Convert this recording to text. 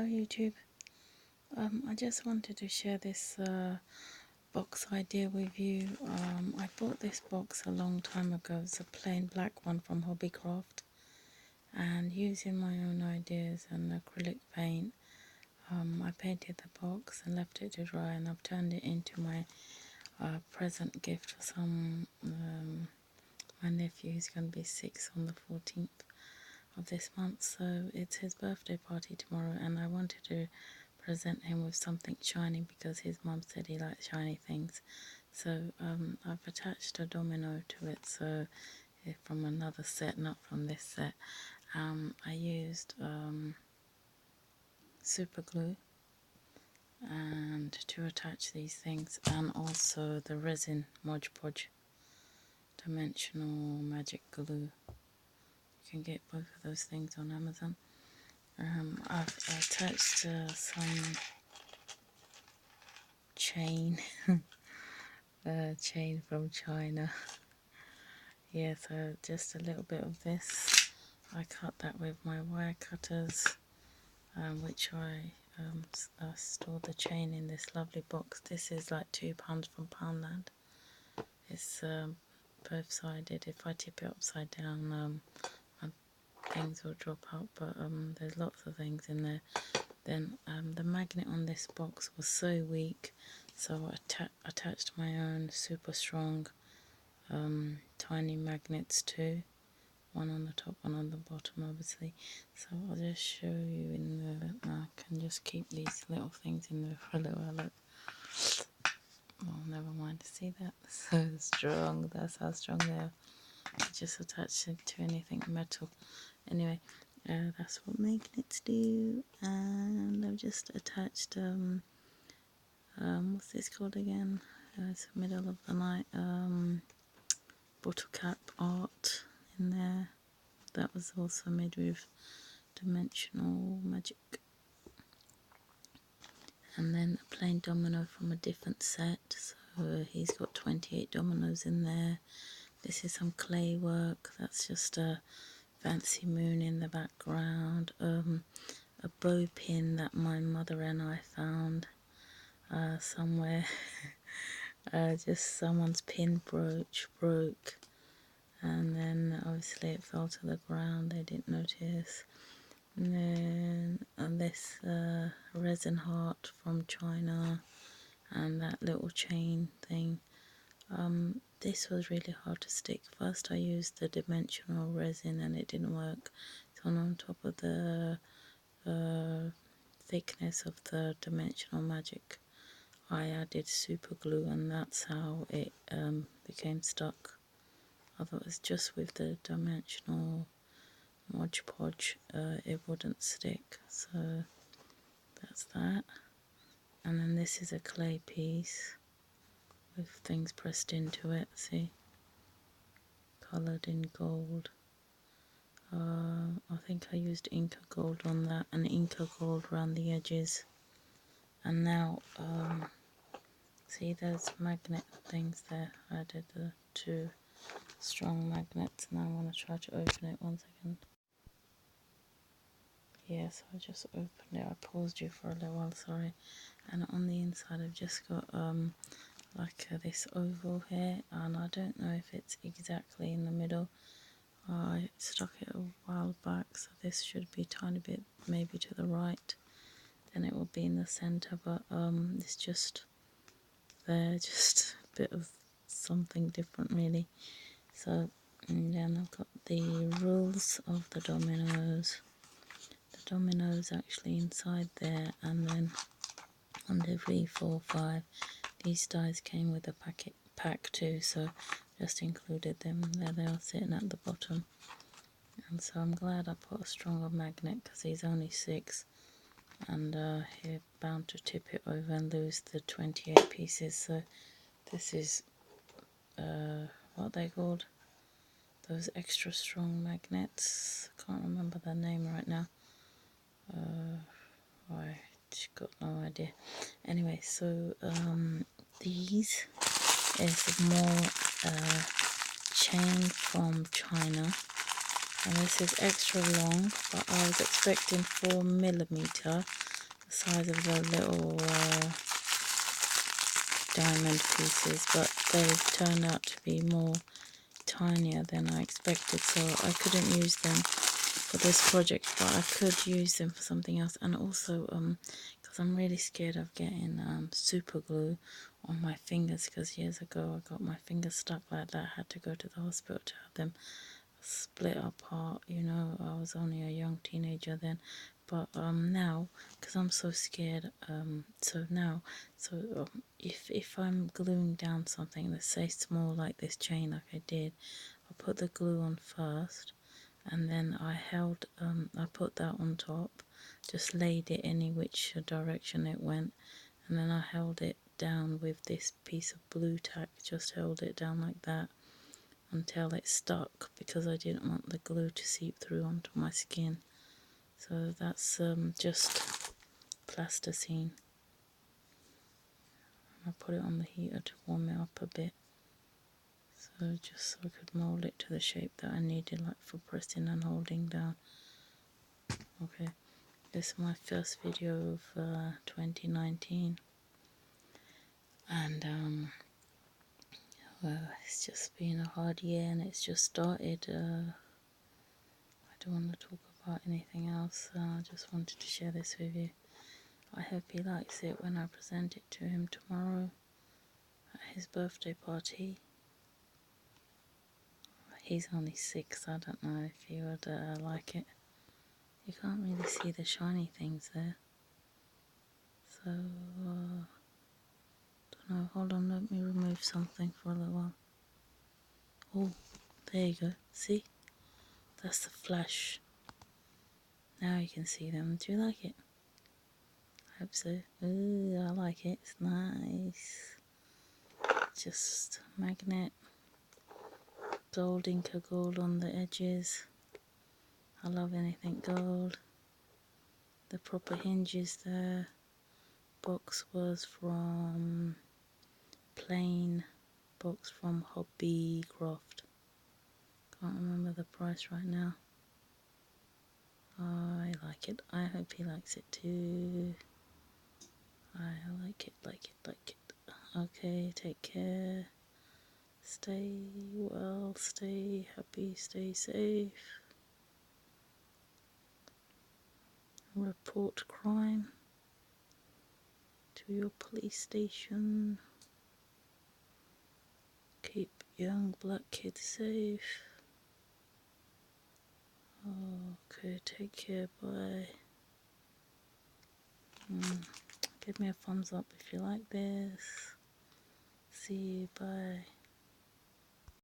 YouTube. I just wanted to share this box idea with you. I bought this box a long time ago. It's a plain black one from Hobbycraft, and using my own ideas and acrylic paint, I painted the box and left it to dry, and I've turned it into my present gift for my nephew who's going to be 6 on the 14th of this month. So it's his birthday party tomorrow, and I wanted to present him with something shiny because his mum said he likes shiny things. So I've attached a domino to it, so from another set, not from this set. I used super glue and to attach these things, and also the resin Mod Podge dimensional magic glue. You can get both of those things on Amazon. I've attached some chain, chain from China. Yeah, so just a little bit of this. I cut that with my wire cutters, which I stored the chain in this lovely box. This is like £2 from Poundland. It's both sided. If I tip it upside down, things will drop out, but there's lots of things in there. Then the magnet on this box was so weak, so I attached my own super strong tiny magnets too. One on the top, one on the bottom, obviously. So I'll just show you in the. I can just keep these little things in there for a little while. Look. Oh, never mind. See that? So strong. That's how strong they are. Just attach it to anything metal. Anyway, that's what magnets do. And I've just attached what's this called again? It's the middle of the night. Bottle cap art in there. That was also made with dimensional magic. And then a plain domino from a different set. So he's got 28 dominoes in there. This is some clay work. That's just a fancy moon in the background. A bow pin that my mother and I found somewhere. Just someone's pin brooch broke, and then obviously it fell to the ground. They didn't notice. And then this resin heart from China, and that little chain thing. This was really hard to stick. First I used the dimensional resin and it didn't work, so on top of the thickness of the dimensional magic, I added super glue, and that's how it became stuck. Otherwise, just with the dimensional Mod Podge, it wouldn't stick. So that's that. And then this is a clay piece with things pressed into it, see, coloured in gold. I think I used Inca gold on that, and Inca gold around the edges. And now see those magnet things there? I did the 2 strong magnets. Now I want to try to open it. 1 second. Yes, I just opened it. I paused you for a little while, sorry. And on the inside I've just got like this oval here, and I don't know if it's exactly in the middle. I stuck it a while back, so this should be a tiny bit maybe to the right, then it will be in the center, but it's just there, just a bit of something different really. So, and then I've got the rules of the dominoes. The dominoes actually inside there, and then on the 3, 4, 5, these dies came with a pack too, so just included them. There they are sitting at the bottom. And so I'm glad I put a stronger magnet, because he's only 6, and he's bound to tip it over and lose the 28 pieces. So this is what they called, those extra strong magnets. I can't remember their name right now. I got no idea. Anyway, so these is more chain from China, and this is extra long, but I was expecting 4mm, size of the little diamond pieces, but they've turned out to be more tinier than I expected, so I couldn't use them for this project, but I could use them for something else. And also because I'm really scared of getting super glue on my fingers, because years ago I got my fingers stuck like that. I had to go to the hospital to have them split apart. You know, I was only a young teenager then, but now, because I'm so scared, if I'm gluing down something, let's say small like this chain, like I did, I put the glue on first, and then I put that on top, just laid it any which direction it went, and then I held it down with this piece of blue tack, just held it down like that until it stuck, because I didn't want the glue to seep through onto my skin. So that's just plasticine. I put it on the heater to warm it up a bit, so just so I could mold it to the shape that I needed, like for pressing and holding down. Okay, this is my first video of 2019, and well, it's just been a hard year, and it's just started. I don't want to talk about anything else. I just wanted to share this with you. I hope he likes it when I present it to him tomorrow at his birthday party. He's only 6, I don't know if he would like it. You can't really see the shiny things there. So, don't know, hold on, let me remove something for a little while. Oh, there you go, see? That's the flash. Now you can see them. Do you like it? I hope so. Ooh, I like it, it's nice. Just magnet, gold, Inca gold on the edges. I love anything gold. The proper hinges there. Box was from plain box from Hobbycraft. Can't remember the price right now. I like it. I hope he likes it too. I like it, like it, like it. Okay, take care. Stay well, stay happy, stay safe. Report crime to your police station. Keep young black kids safe. Okay, take care, bye. Give me a thumbs up if you like this. See you, bye.